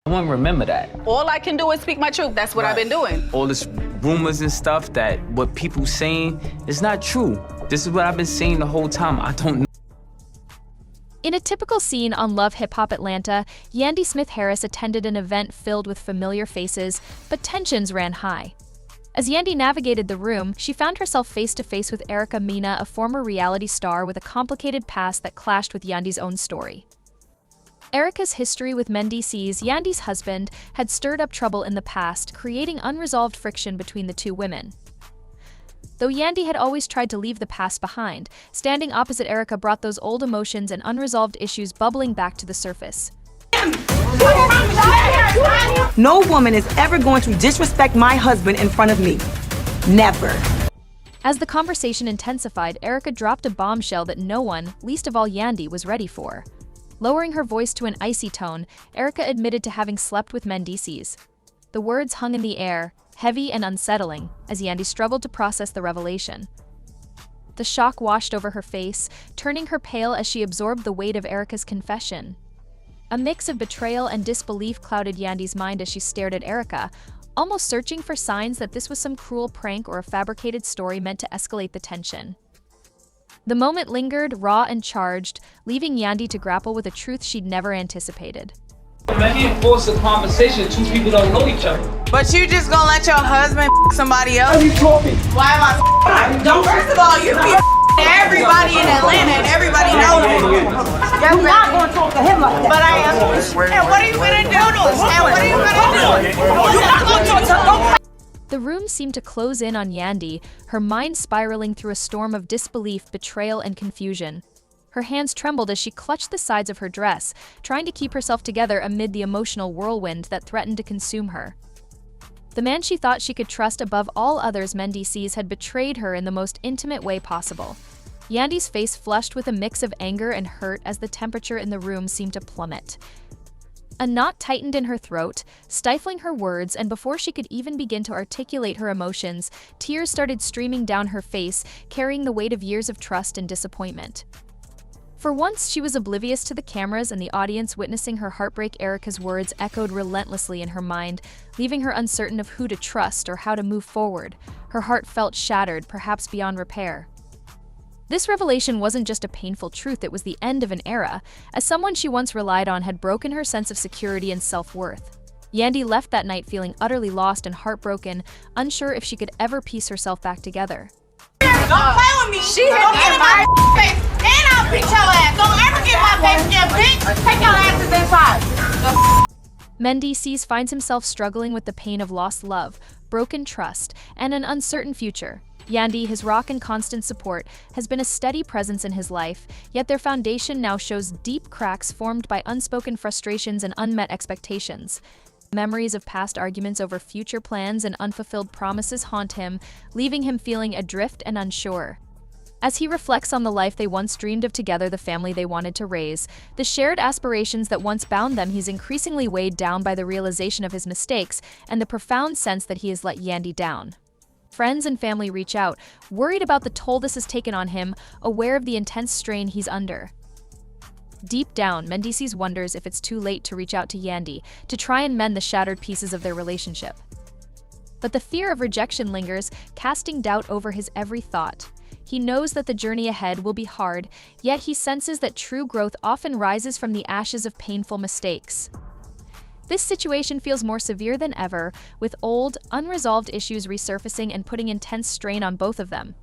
I won't remember that. All I can do is speak my truth. That's what I've been doing. All this rumors and stuff that what people saying is not true. This is what I've been saying the whole time. I don't know. In a typical scene on Love Hip Hop Atlanta, Yandy Smith Harris attended an event filled with familiar faces, but tensions ran high. As Yandy navigated the room, she found herself face-to-face with Erica Mena, a former reality star with a complicated past that clashed with Yandy's own story. Erica's history with Mendeecees, Yandy's husband, had stirred up trouble in the past, creating unresolved friction between the two women. Though Yandy had always tried to leave the past behind, standing opposite Erica brought those old emotions and unresolved issues bubbling back to the surface. No woman is ever going to disrespect my husband in front of me. Never. As the conversation intensified, Erica dropped a bombshell that no one, least of all Yandy, was ready for. Lowering her voice to an icy tone, Erica admitted to having slept with Mendeecees. The words hung in the air, heavy and unsettling, as Yandy struggled to process the revelation. The shock washed over her face, turning her pale as she absorbed the weight of Erica's confession. A mix of betrayal and disbelief clouded Yandy's mind as she stared at Erica, almost searching for signs that this was some cruel prank or a fabricated story meant to escalate the tension. The moment lingered, raw and charged, leaving Yandy to grapple with a truth she'd never anticipated. Man, can't force a conversation. Two people don't know each other. But you just gonna let your husband somebody else? What are you talking? Why am I don't? First of all, you be everybody in Atlanta and everybody knows you. You're not going to talk to him like that. But I am. And what are you gonna do to us? And what are you gonna do? You're not going to talk to The room seemed to close in on Yandy, her mind spiraling through a storm of disbelief, betrayal, and confusion. Her hands trembled as she clutched the sides of her dress, trying to keep herself together amid the emotional whirlwind that threatened to consume her. The man she thought she could trust above all others, Mendeecees, had betrayed her in the most intimate way possible. Yandy's face flushed with a mix of anger and hurt as the temperature in the room seemed to plummet. A knot tightened in her throat, stifling her words, and before she could even begin to articulate her emotions, tears started streaming down her face, carrying the weight of years of trust and disappointment. For once, she was oblivious to the cameras and the audience witnessing her heartbreak. Erica's words echoed relentlessly in her mind, leaving her uncertain of who to trust or how to move forward. Her heart felt shattered, perhaps beyond repair. This revelation wasn't just a painful truth, it was the end of an era, as someone she once relied on had broken her sense of security and self-worth. Yandy left that night feeling utterly lost and heartbroken, unsure if she could ever piece herself back together. Don't play with me. She hit me in my face, and I'll beat your ass. Don't ever get my face again, bitch. Take your asses inside. Mendeecees finds himself struggling with the pain of lost love, broken trust, and an uncertain future. Yandy, his rock and constant support, has been a steady presence in his life, yet their foundation now shows deep cracks formed by unspoken frustrations and unmet expectations. Memories of past arguments over future plans and unfulfilled promises haunt him, leaving him feeling adrift and unsure. As he reflects on the life they once dreamed of together, the family they wanted to raise, the shared aspirations that once bound them, he's increasingly weighed down by the realization of his mistakes and the profound sense that he has let Yandy down. Friends and family reach out, worried about the toll this has taken on him, aware of the intense strain he's under. Deep down, Mendeecees wonders if it's too late to reach out to Yandy, to try and mend the shattered pieces of their relationship. But the fear of rejection lingers, casting doubt over his every thought. He knows that the journey ahead will be hard, yet he senses that true growth often rises from the ashes of painful mistakes. This situation feels more severe than ever, with old, unresolved issues resurfacing and putting intense strain on both of them.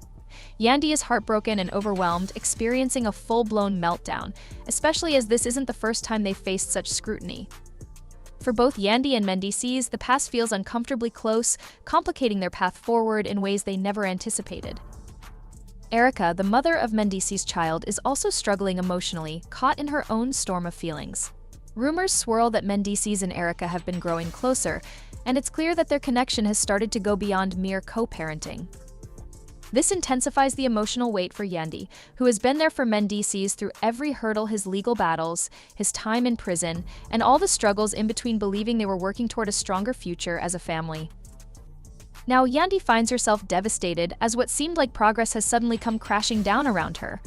Yandy is heartbroken and overwhelmed, experiencing a full-blown meltdown, especially as this isn't the first time they've faced such scrutiny. For both Yandy and Mendeecees, the past feels uncomfortably close, complicating their path forward in ways they never anticipated. Erica, the mother of Mendeecees' child, is also struggling emotionally, caught in her own storm of feelings. Rumors swirl that Mendeecees and Erica have been growing closer, and it's clear that their connection has started to go beyond mere co-parenting. This intensifies the emotional weight for Yandy, who has been there for Mendeecees through every hurdle: his legal battles, his time in prison, and all the struggles in between, believing they were working toward a stronger future as a family. Now Yandy finds herself devastated as what seemed like progress has suddenly come crashing down around her.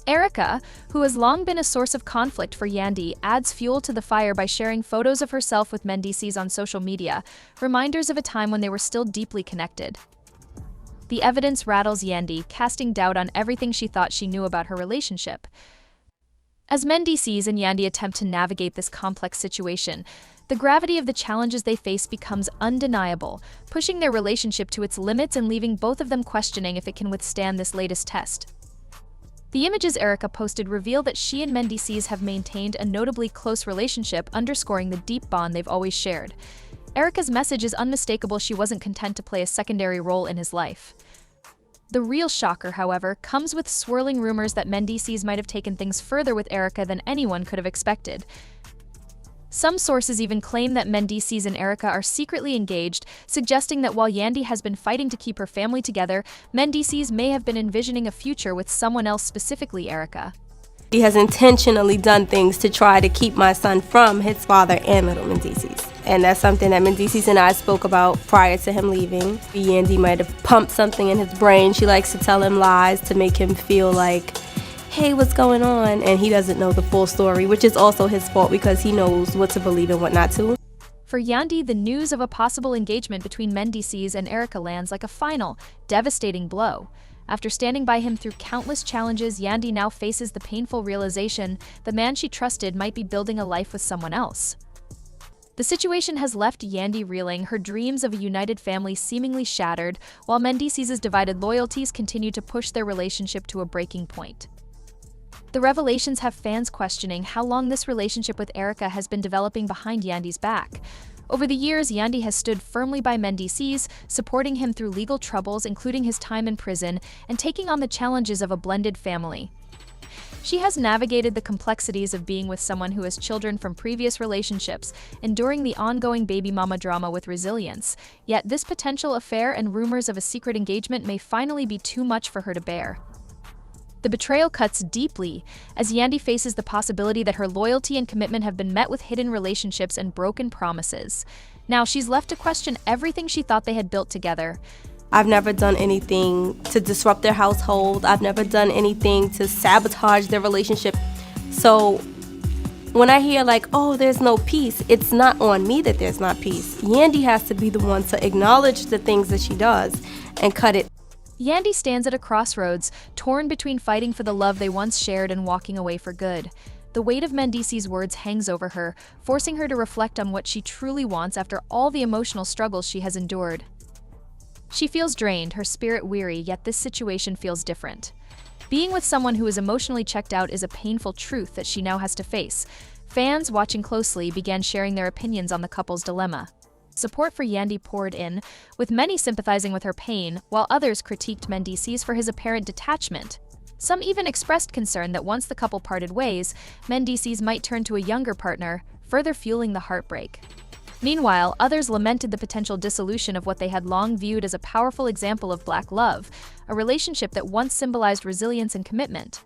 Erica, who has long been a source of conflict for Yandy, adds fuel to the fire by sharing photos of herself with Mendeecees on social media, reminders of a time when they were still deeply connected. The evidence rattles Yandy, casting doubt on everything she thought she knew about her relationship. As Mendeecees and Yandy attempt to navigate this complex situation, the gravity of the challenges they face becomes undeniable, pushing their relationship to its limits and leaving both of them questioning if it can withstand this latest test. The images Erica posted reveal that she and Mendeecees have maintained a notably close relationship, underscoring the deep bond they've always shared. Erica's message is unmistakable. She wasn't content to play a secondary role in his life. The real shocker, however, comes with swirling rumors that Mendeecees might have taken things further with Erica than anyone could have expected. Some sources even claim that Mendeecees and Erica are secretly engaged, suggesting that while Yandy has been fighting to keep her family together, Mendeecees may have been envisioning a future with someone else, specifically Erica. He has intentionally done things to try to keep my son from his father and little Mendeecees. And that's something that Mendeecees and I spoke about prior to him leaving. Yandy might have pumped something in his brain. She likes to tell him lies to make him feel like, hey, what's going on? And he doesn't know the full story, which is also his fault because he knows what to believe and what not to. For Yandy, the news of a possible engagement between Mendeecees and Erica lands like a final, devastating blow. After standing by him through countless challenges, Yandy now faces the painful realization the man she trusted might be building a life with someone else. The situation has left Yandy reeling, her dreams of a united family seemingly shattered, while Mendeecees' divided loyalties continue to push their relationship to a breaking point. The revelations have fans questioning how long this relationship with Erica has been developing behind Yandy's back. Over the years, Yandy has stood firmly by Mendeecees, supporting him through legal troubles, including his time in prison, and taking on the challenges of a blended family. She has navigated the complexities of being with someone who has children from previous relationships, enduring the ongoing baby mama drama with resilience. Yet this potential affair and rumors of a secret engagement may finally be too much for her to bear. The betrayal cuts deeply, as Yandy faces the possibility that her loyalty and commitment have been met with hidden relationships and broken promises. Now she's left to question everything she thought they had built together. I've never done anything to disrupt their household. I've never done anything to sabotage their relationship. So when I hear like, oh, there's no peace, it's not on me that there's not peace. Yandy has to be the one to acknowledge the things that she does and cut it. Yandy stands at a crossroads, torn between fighting for the love they once shared and walking away for good. The weight of Mendeecees' words hangs over her, forcing her to reflect on what she truly wants after all the emotional struggles she has endured. She feels drained, her spirit weary, yet this situation feels different. Being with someone who is emotionally checked out is a painful truth that she now has to face. Fans watching closely began sharing their opinions on the couple's dilemma. Support for Yandy poured in, with many sympathizing with her pain, while others critiqued Mendeecees for his apparent detachment. Some even expressed concern that once the couple parted ways, Mendeecees might turn to a younger partner, further fueling the heartbreak. Meanwhile, others lamented the potential dissolution of what they had long viewed as a powerful example of Black love, a relationship that once symbolized resilience and commitment.